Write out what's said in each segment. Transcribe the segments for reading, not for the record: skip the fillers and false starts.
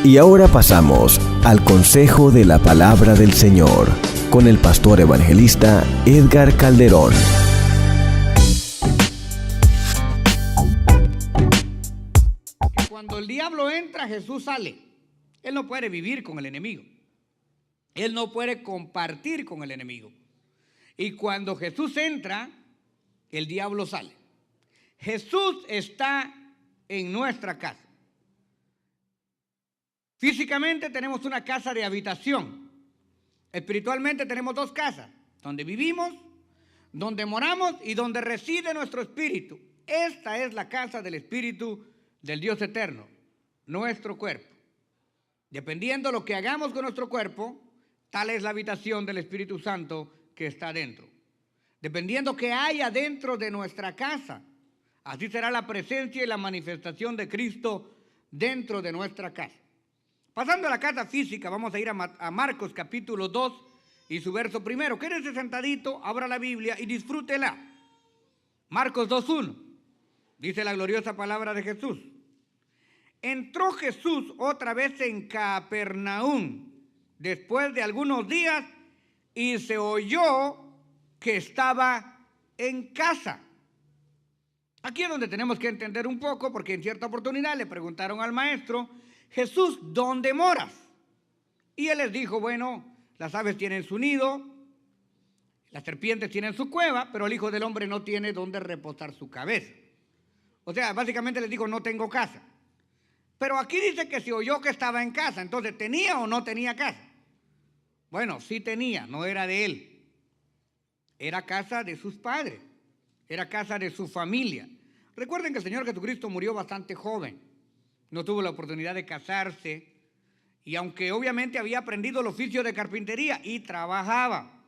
Y ahora pasamos al consejo de la palabra del Señor con el pastor evangelista Edgar Calderón. Cuando el diablo entra, Jesús sale. Él no puede vivir con el enemigo. Él no puede compartir con el enemigo. Y cuando Jesús entra, el diablo sale. Jesús está en nuestra casa. Físicamente tenemos una casa de habitación. Espiritualmente tenemos dos casas, donde vivimos, donde moramos y donde reside nuestro espíritu. Esta es la casa del Espíritu del Dios eterno, nuestro cuerpo. Dependiendo de lo que hagamos con nuestro cuerpo, tal es la habitación del Espíritu Santo que está dentro. Dependiendo que haya dentro de nuestra casa, así será la presencia y la manifestación de Cristo dentro de nuestra casa. Pasando a la casa física, vamos a ir a Marcos capítulo 2 y su verso primero. Quédese sentadito, abra la Biblia y disfrútela. Marcos 2:1, dice la gloriosa palabra de Jesús. Entró Jesús otra vez en Capernaum después de algunos días y se oyó que estaba en casa. Aquí es donde tenemos que entender un poco, porque en cierta oportunidad le preguntaron al maestro: Jesús, ¿dónde moras? Y él les dijo: bueno, las aves tienen su nido, las serpientes tienen su cueva, pero el Hijo del Hombre no tiene dónde reposar su cabeza. O sea, básicamente les dijo: no tengo casa. Pero aquí dice que se oyó que estaba en casa. Entonces, ¿tenía o no tenía casa? Bueno, sí tenía, no era de él. Era casa de sus padres, era casa de su familia. Recuerden que el Señor Jesucristo murió bastante joven. No tuvo la oportunidad de casarse, y aunque obviamente había aprendido el oficio de carpintería y trabajaba,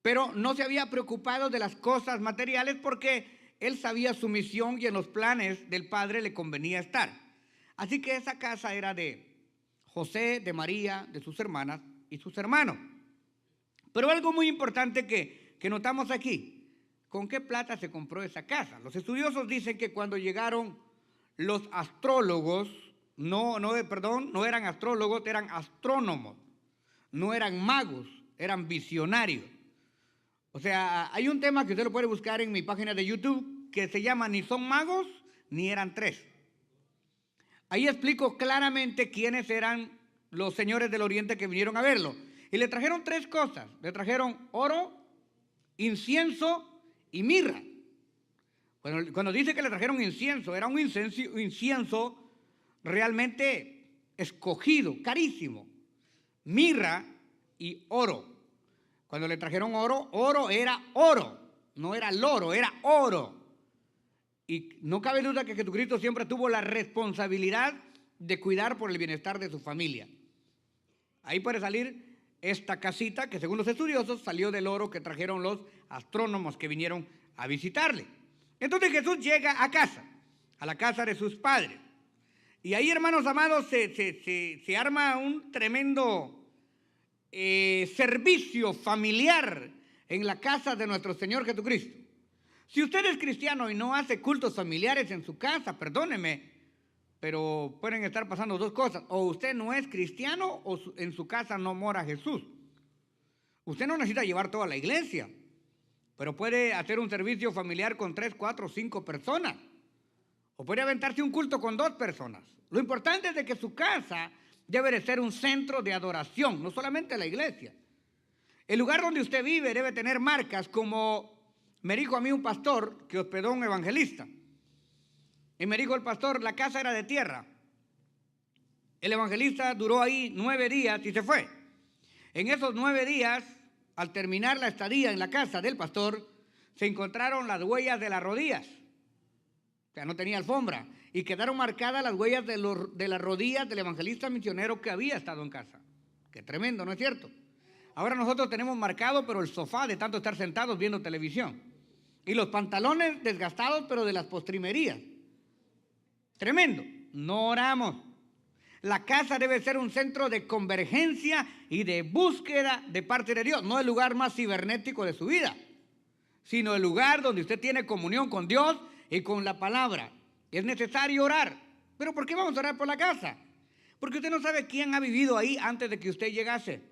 pero no se había preocupado de las cosas materiales porque él sabía su misión y en los planes del Padre le convenía estar. Así que esa casa era de José, de María, de sus hermanas y sus hermanos. Pero algo muy importante que notamos aquí: ¿con qué plata se compró esa casa? Los estudiosos dicen que cuando llegaron los astrólogos, no eran astrólogos, eran astrónomos, no eran magos, eran visionarios. O sea, hay un tema que usted lo puede buscar en mi página de YouTube que se llama Ni son magos ni eran tres. Ahí explico claramente quiénes eran los señores del Oriente que vinieron a verlo. Y le trajeron tres cosas: le trajeron oro, incienso y mirra. Cuando dice que le trajeron incienso, era un incienso realmente escogido, carísimo. Mirra y oro. Cuando le trajeron oro, oro era oro, no era loro, era oro. Y no cabe duda que Jesucristo siempre tuvo la responsabilidad de cuidar por el bienestar de su familia. Ahí puede salir esta casita que, según los estudiosos, salió del oro que trajeron los astrónomos que vinieron a visitarle. Entonces Jesús llega a casa, a la casa de sus padres. Y ahí, hermanos amados, se arma un tremendo servicio familiar en la casa de nuestro Señor Jesucristo. Si usted es cristiano y no hace cultos familiares en su casa, perdóneme, pero pueden estar pasando dos cosas: o usted no es cristiano o en su casa no mora Jesús. Usted no necesita llevar toda la iglesia, pero puede hacer un servicio familiar con 3, 4, 5 personas, o puede aventarse un culto con 2 personas. Lo importante es de que su casa debe de ser un centro de adoración, no solamente la iglesia. El lugar donde usted vive debe tener marcas, como me dijo a mí un pastor que hospedó a un evangelista. Y me dijo el pastor: la casa era de tierra. El evangelista duró ahí 9 días y se fue. En esos 9 días, al terminar la estadía en la casa del pastor, se encontraron las huellas de las rodillas. O sea, no tenía alfombra. Y quedaron marcadas las huellas de las rodillas del evangelista misionero que había estado en casa. Qué tremendo, ¿no es cierto? Ahora nosotros tenemos marcado, pero el sofá de tanto estar sentados viendo televisión. Y los pantalones desgastados, pero de las postrimerías. Tremendo. No oramos. La casa debe ser un centro de convergencia y de búsqueda de parte de Dios. No el lugar más cibernético de su vida, sino el lugar donde usted tiene comunión con Dios y con la palabra. Es necesario orar. ¿Pero por qué vamos a orar por la casa? Porque usted no sabe quién ha vivido ahí antes de que usted llegase.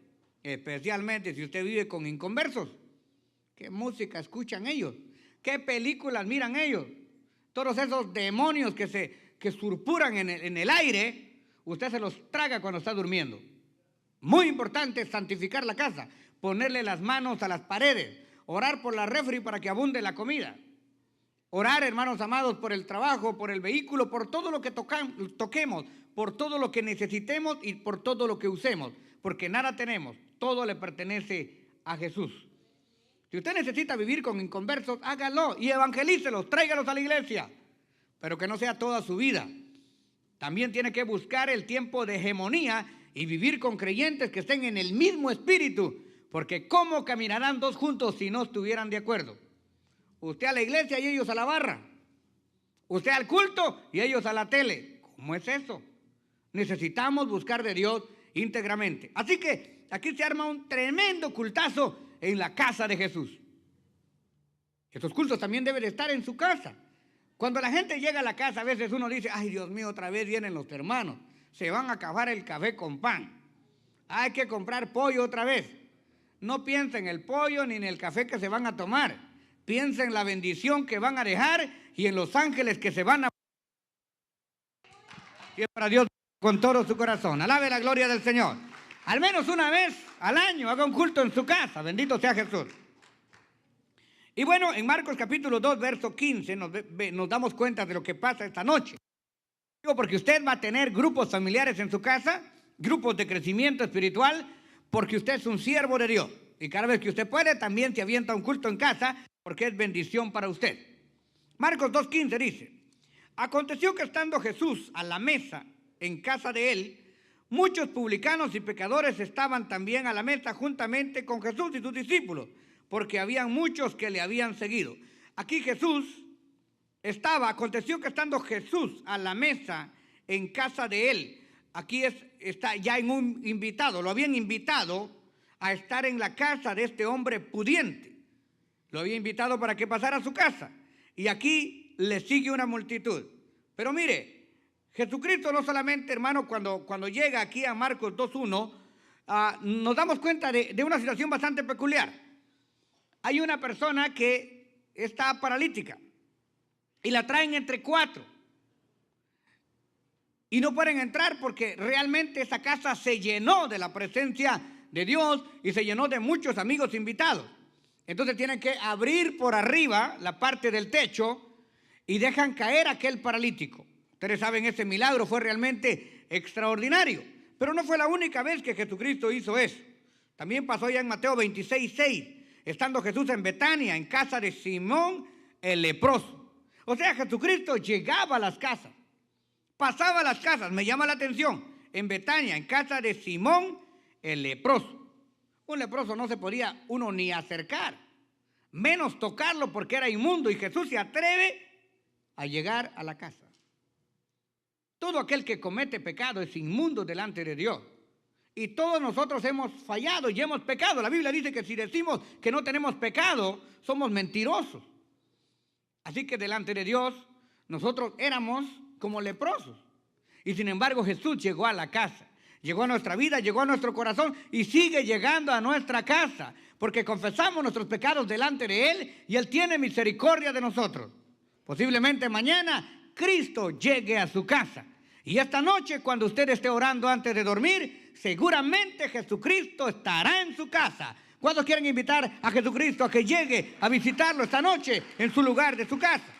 Especialmente si usted vive con inconversos. ¿Qué música escuchan ellos? ¿Qué películas miran ellos? Todos esos demonios que surpuran en el aire, usted se los traga cuando está durmiendo. Muy importante santificar la casa, ponerle las manos a las paredes, orar por la refri para que abunde la comida. Orar, hermanos amados, por el trabajo, por el vehículo, por todo lo que toquemos, por todo lo que necesitemos y por todo lo que usemos, porque nada tenemos, todo le pertenece a Jesús. Si usted necesita vivir con inconversos, hágalo y evangelícelos, tráigalos a la iglesia, pero que no sea toda su vida. También tiene que buscar el tiempo de hegemonía y vivir con creyentes que estén en el mismo espíritu, porque ¿cómo caminarán dos juntos si no estuvieran de acuerdo? Usted a la iglesia y ellos a la barra. Usted al culto y ellos a la tele. ¿Cómo es eso? Necesitamos buscar de Dios íntegramente. Así que aquí se arma un tremendo cultazo en la casa de Jesús. Estos cultos también deben de estar en su casa. Cuando la gente llega a la casa, a veces uno dice, ay Dios mío, otra vez vienen los hermanos. Se van a acabar el café con pan. Hay que comprar pollo otra vez. No piensa en el pollo ni en el café que se van a tomar. Piensa en la bendición que van a dejar y en los ángeles que se van a... Y es para Dios con todo su corazón. Alabe la gloria del Señor. Al menos una vez al año haga un culto en su casa. Bendito sea Jesús. Y bueno, en Marcos capítulo 2, verso 15, nos damos cuenta de lo que pasa esta noche. Digo, porque usted va a tener grupos familiares en su casa, grupos de crecimiento espiritual, porque usted es un siervo de Dios. Y cada vez que usted puede, también se avienta un culto en casa, porque es bendición para usted. Marcos 2:15 dice, aconteció que estando Jesús a la mesa en casa de él, muchos publicanos y pecadores estaban también a la mesa juntamente con Jesús y sus discípulos, porque habían muchos que le habían seguido. Aquí aconteció que estando Jesús a la mesa en casa de él, aquí está ya en un invitado, lo habían invitado a estar en la casa de este hombre pudiente. Lo había invitado para que pasara a su casa. Y aquí le sigue una multitud. Pero mire, Jesucristo no solamente, hermano, cuando llega aquí a Marcos 2:1, nos damos cuenta de una situación bastante peculiar. Hay una persona que está paralítica y la traen entre 4. Y no pueden entrar porque realmente esa casa se llenó de la presencia de Dios y se llenó de muchos amigos invitados. Entonces tienen que abrir por arriba la parte del techo y dejan caer a aquel paralítico. Ustedes saben, ese milagro fue realmente extraordinario. Pero no fue la única vez que Jesucristo hizo eso. También pasó ya en Mateo 26:6, estando Jesús en Betania, en casa de Simón el leproso. O sea, Jesucristo llegaba a las casas, pasaba a las casas. Me llama la atención, en Betania, en casa de Simón el leproso. Un leproso no se podía uno ni acercar, menos tocarlo porque era inmundo, y Jesús se atreve a llegar a la casa. Todo aquel que comete pecado es inmundo delante de Dios. Y todos nosotros hemos fallado y hemos pecado. La Biblia dice que si decimos que no tenemos pecado, somos mentirosos. Así que delante de Dios nosotros éramos como leprosos. Y sin embargo Jesús llegó a la casa. Llegó a nuestra vida, llegó a nuestro corazón y sigue llegando a nuestra casa, porque confesamos nuestros pecados delante de Él y Él tiene misericordia de nosotros. Posiblemente mañana Cristo llegue a su casa. Y esta noche, cuando usted esté orando antes de dormir, seguramente Jesucristo estará en su casa. ¿Cuántos quieren invitar a Jesucristo a que llegue a visitarlo esta noche en su lugar de su casa?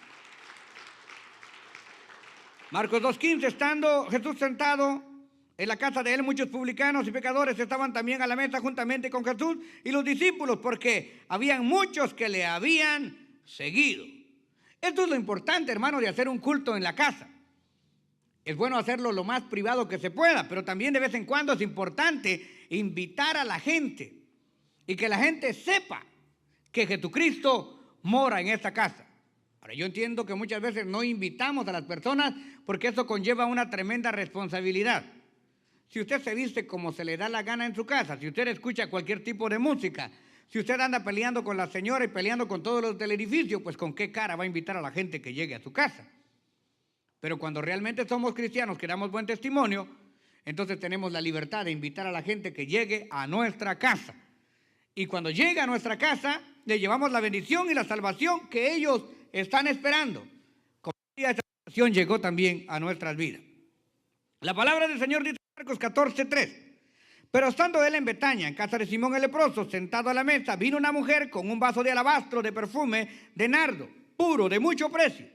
Marcos 2:15, estando Jesús sentado en la casa de él, muchos publicanos y pecadores estaban también a la mesa juntamente con Jesús y los discípulos, porque habían muchos que le habían seguido. Esto es lo importante, hermano, de hacer un culto en la casa. Es bueno hacerlo lo más privado que se pueda, pero también de vez en cuando es importante invitar a la gente y que la gente sepa que Jesucristo mora en esta casa. Ahora, yo entiendo que muchas veces no invitamos a las personas porque eso conlleva una tremenda responsabilidad. Si usted se viste como se le da la gana en su casa, si usted escucha cualquier tipo de música, si usted anda peleando con la señora y peleando con todos los del edificio, pues ¿con qué cara va a invitar a la gente que llegue a su casa? Pero cuando realmente somos cristianos, que damos buen testimonio, Entonces tenemos la libertad de invitar a la gente que llegue a nuestra casa. Y cuando llega a nuestra casa, le llevamos la bendición y la salvación que ellos están esperando. Como esa salvación llegó también a nuestras vidas. La palabra del Señor dice en Marcos 14:3. Pero estando él en Betania, en casa de Simón el leproso, sentado a la mesa, vino una mujer con un vaso de alabastro de perfume de nardo, puro, de mucho precio.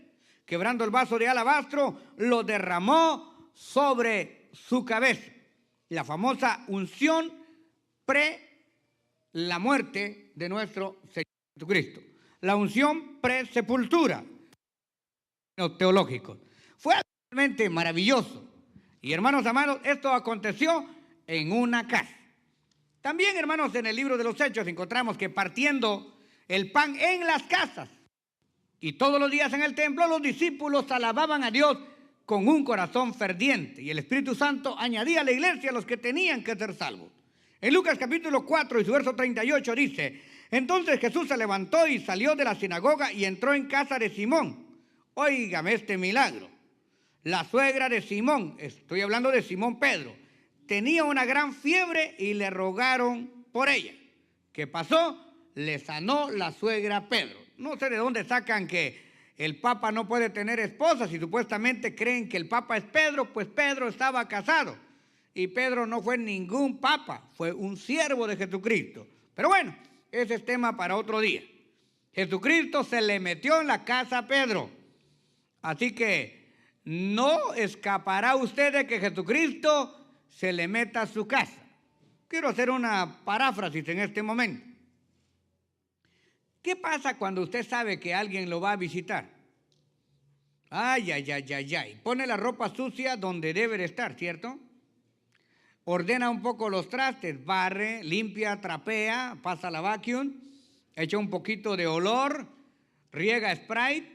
Quebrando el vaso de alabastro, lo derramó sobre su cabeza. La famosa unción pre la muerte de nuestro Señor Jesucristo. La unción pre-sepultura. Teológicos. Fue realmente maravilloso. Y hermanos amados, esto aconteció en una casa. También, hermanos, en el libro de los Hechos encontramos que partiendo el pan en las casas y todos los días en el templo, los discípulos alababan a Dios con un corazón ferviente. Y el Espíritu Santo añadía a la iglesia a los que tenían que ser salvos. En Lucas capítulo 4 y su verso 38 dice: entonces Jesús se levantó y salió de la sinagoga y entró en casa de Simón. Óigame este milagro. La suegra de Simón, estoy hablando de Simón Pedro, tenía una gran fiebre y le rogaron por ella. ¿Qué pasó? Le sanó la suegra Pedro. No sé de dónde sacan que el Papa no puede tener esposas y supuestamente creen que el Papa es Pedro, pues Pedro estaba casado. Y Pedro no fue ningún papa, fue un siervo de Jesucristo. Pero bueno, ese es tema para otro día. Jesucristo se le metió en la casa a Pedro. Así que no escapará usted de que Jesucristo se le meta a su casa. Quiero hacer una paráfrasis en este momento. ¿Qué pasa cuando usted sabe que alguien lo va a visitar? Ay. Pone la ropa sucia donde debe de estar, ¿cierto? Ordena un poco los trastes, barre, limpia, trapea, pasa la vacuum, echa un poquito de olor, riega Sprite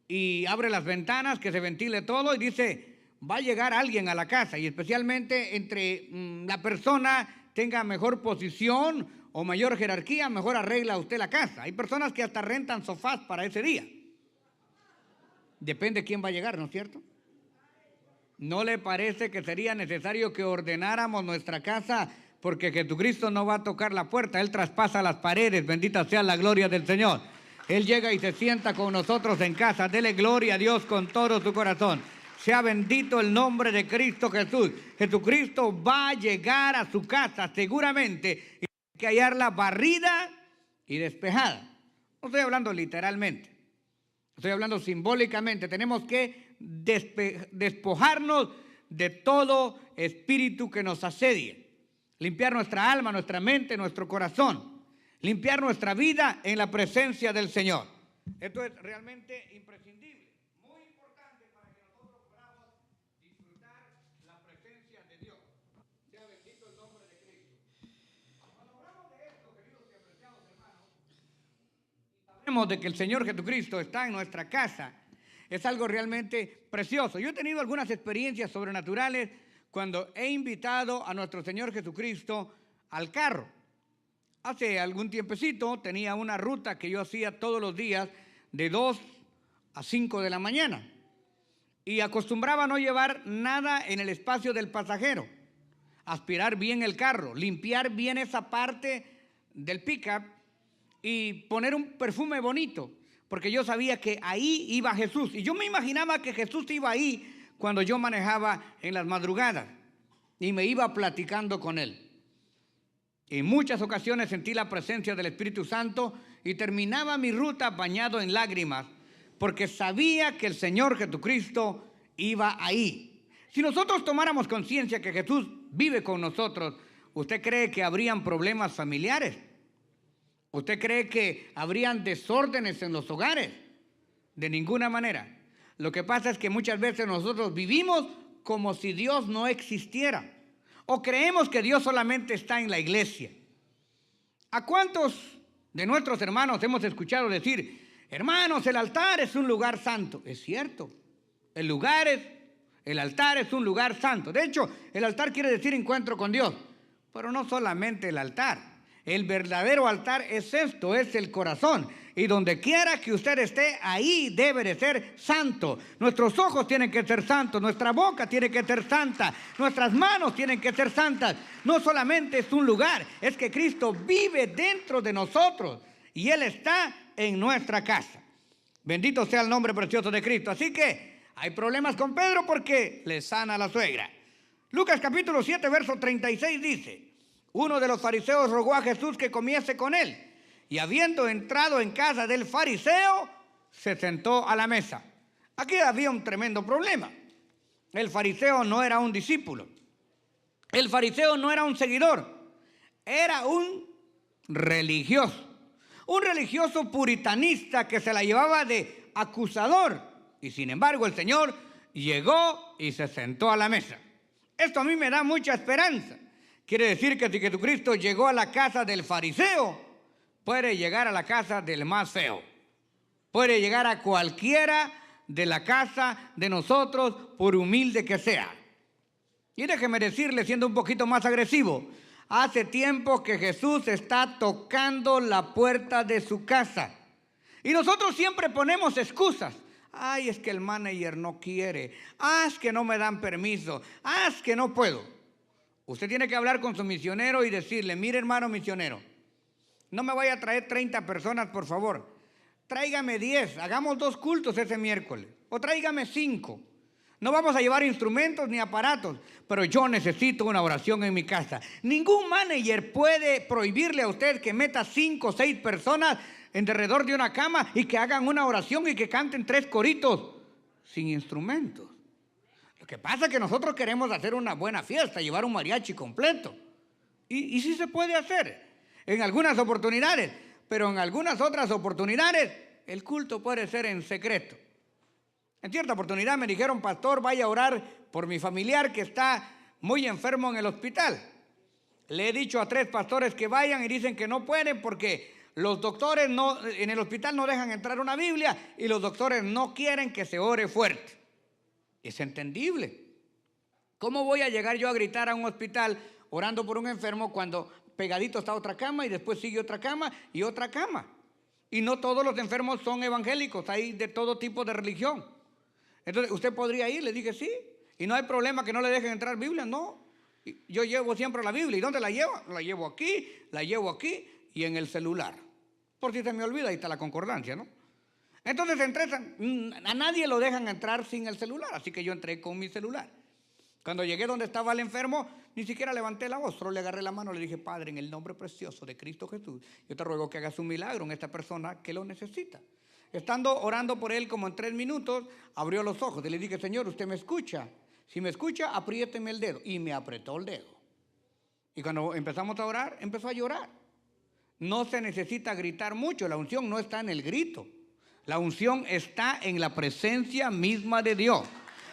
y abre las ventanas, que se ventile todo y dice, va a llegar alguien a la casa y especialmente entre la persona tenga mejor posición o mayor jerarquía, mejor arregla usted la casa. Hay personas que hasta rentan sofás para ese día. Depende quién va a llegar, ¿no es cierto? ¿No le parece que sería necesario que ordenáramos nuestra casa? Porque Jesucristo no va a tocar la puerta, Él traspasa las paredes, bendita sea la gloria del Señor. Él llega y se sienta con nosotros en casa. Dele gloria a Dios con todo su corazón. Sea bendito el nombre de Cristo Jesús. Jesucristo va a llegar a su casa seguramente y hay que hallarla barrida y despejada. No estoy hablando literalmente, estoy hablando simbólicamente. Tenemos que despojarnos de todo espíritu que nos asedia, limpiar nuestra alma, nuestra mente, nuestro corazón, limpiar nuestra vida en la presencia del Señor. Esto es realmente imprescindible, muy importante para que nosotros podamos disfrutar la presencia de Dios. Sea bendito el nombre de Cristo. Cuando hablamos de esto, queridos y apreciados hermanos, sabemos de que el Señor Jesucristo está en nuestra casa. Es algo realmente precioso. Yo he tenido algunas experiencias sobrenaturales cuando he invitado a nuestro Señor Jesucristo al carro. Hace algún tiempecito tenía una ruta que yo hacía todos los días de 2 a 5 de la mañana. Y acostumbraba a no llevar nada en el espacio del pasajero. Aspirar bien el carro, limpiar bien esa parte del pickup y poner un perfume bonito. Porque yo sabía que ahí iba Jesús. Y yo me imaginaba que Jesús iba ahí cuando yo manejaba en las madrugadas. Y me iba platicando con Él. En muchas ocasiones sentí la presencia del Espíritu Santo y terminaba mi ruta bañado en lágrimas. Porque sabía que el Señor Jesucristo iba ahí. Si nosotros tomáramos conciencia que Jesús vive con nosotros, ¿usted cree que habrían problemas familiares? ¿Usted cree que habrían desórdenes en los hogares? De ninguna manera. Lo que pasa es que muchas veces nosotros vivimos como si Dios no existiera. O creemos que Dios solamente está en la iglesia. ¿A cuántos de nuestros hermanos hemos escuchado decir, hermanos, el altar es un lugar santo? Es cierto. El altar es un lugar santo. De hecho, el altar quiere decir encuentro con Dios. Pero no solamente el altar. El verdadero altar es esto, es el corazón. Y donde quiera que usted esté, ahí debe de ser santo. Nuestros ojos tienen que ser santos, nuestra boca tiene que ser santa, nuestras manos tienen que ser santas. No solamente es un lugar, es que Cristo vive dentro de nosotros y Él está en nuestra casa. Bendito sea el nombre precioso de Cristo. Así que hay problemas con Pedro porque le sana a la suegra. Lucas capítulo 7, verso 36 dice: uno de los fariseos rogó a Jesús que comiese con él, y habiendo entrado en casa del fariseo, se sentó a la mesa. Aquí había un tremendo problema. El fariseo no era un discípulo. El fariseo no era un seguidor. Era un religioso. Un religioso puritanista que se la llevaba de acusador. Y sin embargo el Señor llegó y se sentó a la mesa. Esto a mí me da mucha esperanza. Quiere decir que si Jesucristo llegó a la casa del fariseo, puede llegar a la casa del más feo. Puede llegar a cualquiera de la casa de nosotros, por humilde que sea. Y déjeme decirle, siendo un poquito más agresivo, hace tiempo que Jesús está tocando la puerta de su casa. Y nosotros siempre ponemos excusas. Ay, es que el manager no quiere. Es que no me dan permiso. Es que no puedo. Usted tiene que hablar con su misionero y decirle: mire, hermano misionero, no me vaya a traer 30 personas, por favor. Tráigame 10, hagamos 2 cultos ese miércoles. O tráigame 5. No vamos a llevar instrumentos ni aparatos, pero yo necesito una oración en mi casa. Ningún manager puede prohibirle a usted que meta 5 o 6 personas en alrededor de una cama y que hagan una oración y que canten 3 coritos sin instrumentos. Lo que pasa es que nosotros queremos hacer una buena fiesta, llevar un mariachi completo. Y sí se puede hacer en algunas oportunidades, pero en algunas otras oportunidades el culto puede ser en secreto. En cierta oportunidad me dijeron: pastor, vaya a orar por mi familiar que está muy enfermo en el hospital. Le he dicho a 3 pastores que vayan y dicen que no pueden porque los doctores en el hospital no dejan entrar una Biblia y los doctores no quieren que se ore fuerte. Es entendible. ¿Cómo voy a llegar yo a gritar a un hospital orando por un enfermo cuando pegadito está otra cama y después sigue otra cama y otra cama? Y no todos los enfermos son evangélicos, hay de todo tipo de religión. Entonces, ¿usted podría ir? Le dije sí. Y no hay problema que no le dejen entrar Biblia, no. Yo llevo siempre la Biblia. ¿Y dónde la llevo? La llevo aquí y en el celular. Por si se me olvida, ahí está la concordancia, ¿no? Entonces a nadie lo dejan entrar sin el celular, así que yo entré con mi celular. Cuando llegué donde estaba el enfermo, ni siquiera levanté la voz, solo le agarré la mano y le dije: Padre, en el nombre precioso de Cristo Jesús, yo te ruego que hagas un milagro en esta persona que lo necesita. Estando orando por él como en 3 minutos, abrió los ojos y le dije: Señor, ¿usted me escucha? Si me escucha, apriéteme el dedo. Y me apretó el dedo. Y cuando empezamos a orar, empezó a llorar. No se necesita gritar mucho, la unción no está en el grito. La unción está en la presencia misma de Dios.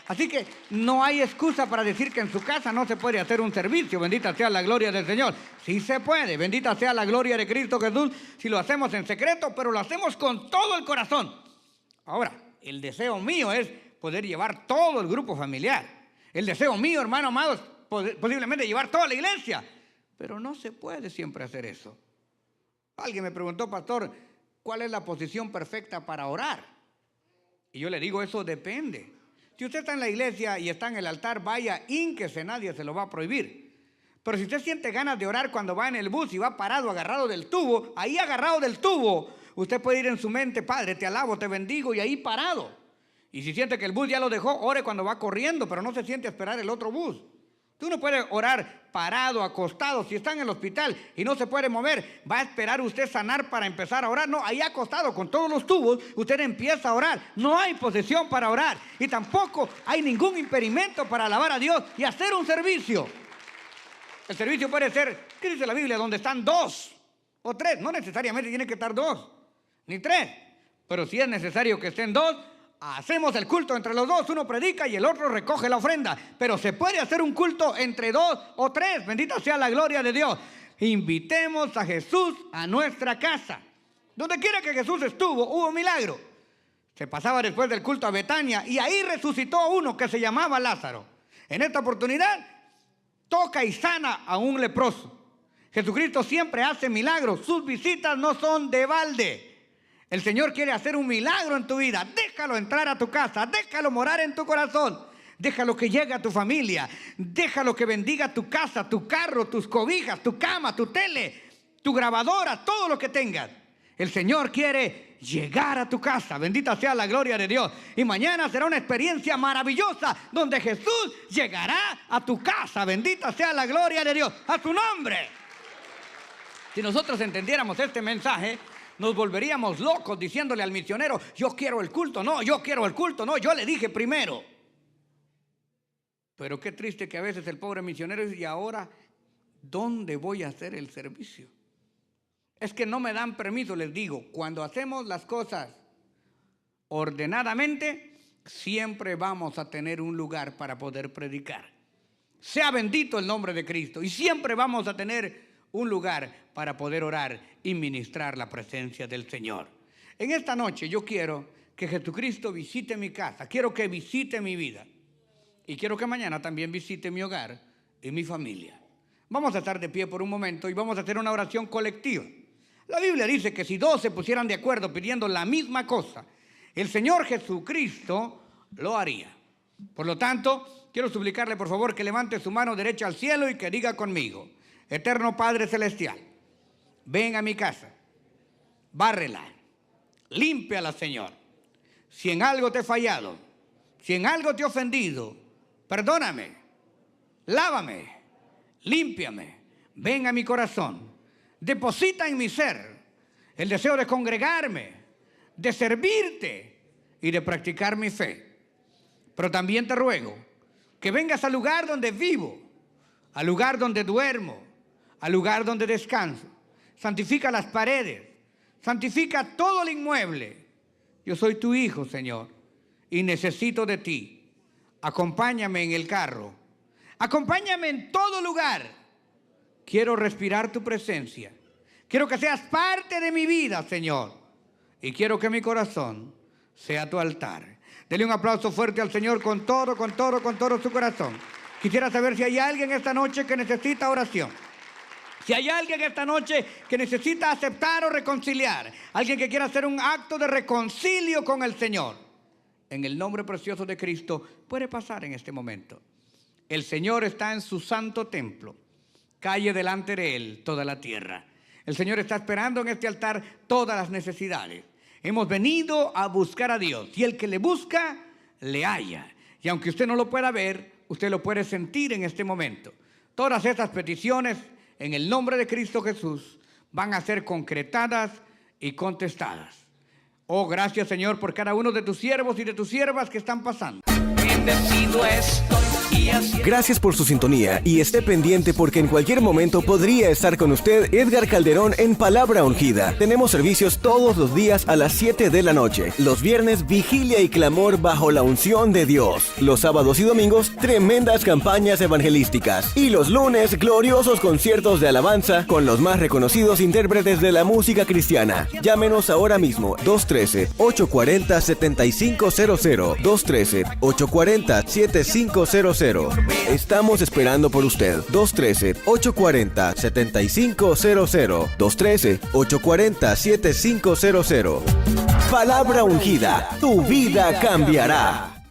Así que no hay excusa para decir que en su casa no se puede hacer un servicio. Bendita sea la gloria del Señor. Sí se puede. Bendita sea la gloria de Cristo Jesús. Si lo hacemos en secreto, pero lo hacemos con todo el corazón. Ahora, el deseo mío es poder llevar todo el grupo familiar. El deseo mío, hermano amado, es posiblemente llevar toda la iglesia. Pero no se puede siempre hacer eso. Alguien me preguntó: pastor, ¿cuál es la posición perfecta para orar? Y yo le digo: eso depende. Si usted está en la iglesia y está en el altar, vaya, hínquese, nadie se lo va a prohibir. Pero si usted siente ganas de orar cuando va en el bus y va parado, agarrado del tubo, ahí agarrado del tubo, usted puede ir en su mente: Padre, te alabo, te bendigo, y ahí parado. Y si siente que el bus ya lo dejó, ore cuando va corriendo, pero no se siente a esperar el otro bus. Tú no puedes orar parado, acostado. Si está en el hospital y no se puede mover, ¿va a esperar usted sanar para empezar a orar? No, ahí acostado con todos los tubos, usted empieza a orar. No hay posesión para orar y tampoco hay ningún impedimento para alabar a Dios y hacer un servicio. El servicio puede ser, ¿qué dice la Biblia? Donde están 2 o 3. No necesariamente tiene que estar 2 ni 3, pero si es necesario que estén 2, hacemos el culto entre los 2, uno predica y el otro recoge la ofrenda. Pero se puede hacer un culto entre 2 o 3, bendita sea la gloria de Dios. Invitemos a Jesús a nuestra casa. Donde quiera que Jesús estuvo, hubo milagro. Se pasaba después del culto a Betania y ahí resucitó a uno que se llamaba Lázaro. En esta oportunidad, toca y sana a un leproso. Jesucristo siempre hace milagros. Sus visitas no son de balde. El Señor quiere hacer un milagro en tu vida. Déjalo entrar a tu casa. Déjalo morar en tu corazón. Déjalo que llegue a tu familia. Déjalo que bendiga tu casa, tu carro, tus cobijas, tu cama, tu tele, tu grabadora, todo lo que tengas. El Señor quiere llegar a tu casa. Bendita sea la gloria de Dios. Y mañana será una experiencia maravillosa donde Jesús llegará a tu casa. Bendita sea la gloria de Dios. A su nombre. Si nosotros entendiéramos este mensaje, nos volveríamos locos diciéndole al misionero: yo quiero el culto. No, yo quiero el culto. No, yo le dije primero. Pero qué triste que a veces el pobre misionero dice: ¿y ahora dónde voy a hacer el servicio? Es que no me dan permiso. Les digo, cuando hacemos las cosas ordenadamente, siempre vamos a tener un lugar para poder predicar. Sea bendito el nombre de Cristo. Y siempre vamos a tener un lugar para poder orar y ministrar la presencia del Señor. En esta noche yo quiero que Jesucristo visite mi casa. Quiero que visite mi vida. Y quiero que mañana también visite mi hogar y mi familia. Vamos a estar de pie por un momento y vamos a hacer una oración colectiva. La Biblia dice que si dos se pusieran de acuerdo pidiendo la misma cosa, el Señor Jesucristo lo haría. Por lo tanto, quiero suplicarle por favor que levante su mano derecha al cielo y que diga conmigo: Eterno Padre Celestial, ven a mi casa, bárrela, límpiala, Señor. Si en algo te he fallado, si en algo te he ofendido, perdóname, lávame, límpiame, ven a mi corazón. Deposita en mi ser el deseo de congregarme, de servirte y de practicar mi fe. Pero también te ruego que vengas al lugar donde vivo, al lugar donde duermo, al lugar donde descanso. Santifica las paredes, santifica todo el inmueble. Yo soy tu hijo, Señor, y necesito de ti. Acompáñame en el carro, acompáñame en todo lugar. Quiero respirar tu presencia. Quiero que seas parte de mi vida, Señor. Y quiero que mi corazón sea tu altar. Dele un aplauso fuerte al Señor con todo su corazón. Quisiera saber si hay alguien esta noche que necesita oración. Si hay alguien esta noche que necesita aceptar o reconciliar. Alguien que quiera hacer un acto de reconcilio con el Señor. En el nombre precioso de Cristo, puede pasar en este momento. El Señor está en su santo templo. Calle delante de Él toda la tierra. El Señor está esperando en este altar todas las necesidades. Hemos venido a buscar a Dios. Y el que le busca, le halla. Y aunque usted no lo pueda ver, usted lo puede sentir en este momento. Todas estas peticiones, en el nombre de Cristo Jesús, van a ser concretadas y contestadas. Oh, gracias, Señor, por cada uno de tus siervos y de tus siervas que están pasando. Bendecido estoy. Gracias por su sintonía y esté pendiente porque en cualquier momento podría estar con usted Edgar Calderón en Palabra Ungida. Tenemos servicios todos los días a las 7 de la noche. Los viernes, vigilia y clamor bajo la unción de Dios. Los sábados y domingos, tremendas campañas evangelísticas. Y los lunes, gloriosos conciertos de alabanza con los más reconocidos intérpretes de la música cristiana. Llámenos ahora mismo, 213-840-7500. 213-840-7500. Estamos esperando por usted. 213-840-7500. 213-840-7500. Palabra Ungida, tu vida cambiará.